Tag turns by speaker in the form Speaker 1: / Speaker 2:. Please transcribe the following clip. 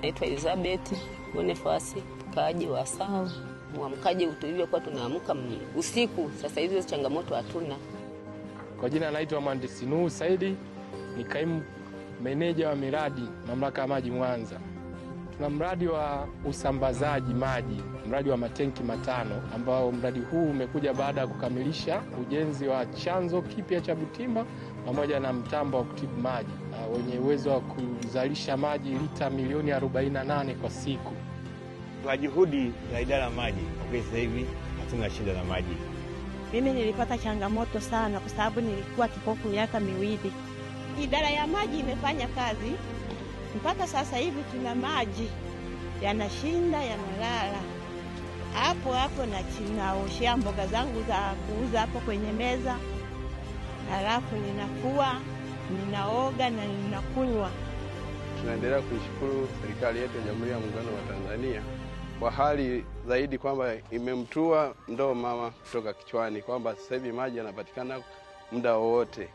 Speaker 1: Naitwa Elizabeth Bonifasi, mkaaji wa Sawa. Mwamkaji tulivyokuwa tunaamka usiku, sasa hizo changamoto hatuna.
Speaker 2: Kwa jina naitwa Mhandisi Nuhu Saidi, ni kaimu meneja wa miradi Mamlaka ya Maji Mwanza. Tuna mradi wa usambazaji maji, mradi wa matenki 5 ambao mradi huu umekuja baada ya kukamilisha ujenzi wa chanzo kipya cha Butimba pamoja na mtambo wa kutibu maji wenye uwezo wa kuzalisha maji lita milioni 48 kwa siku.
Speaker 3: Kwa juhudi za idara ya maji, kwa sasa hivi hatuna shida na maji.
Speaker 4: Mimi nilipata changamoto sana kwa sababu nilikuwa kipofu miaka 2. Idara ya maji imefanya kazi mpaka sasa hivi tuna maji yanashinda yanalala. Hapo na ninaoshia mboga zangu za kuuza hapo kwenye meza. Halafu ninafua, ninaoga na ninakunywa.
Speaker 5: Tunaendelea kuishukuru serikali yetu ya Jamhuri ya Muungano wa Tanzania kwa hali zaidi kwamba imemtua ndoo mama kutoka kichwani, kwamba sasa hivi maji yanapatikana muda wowote.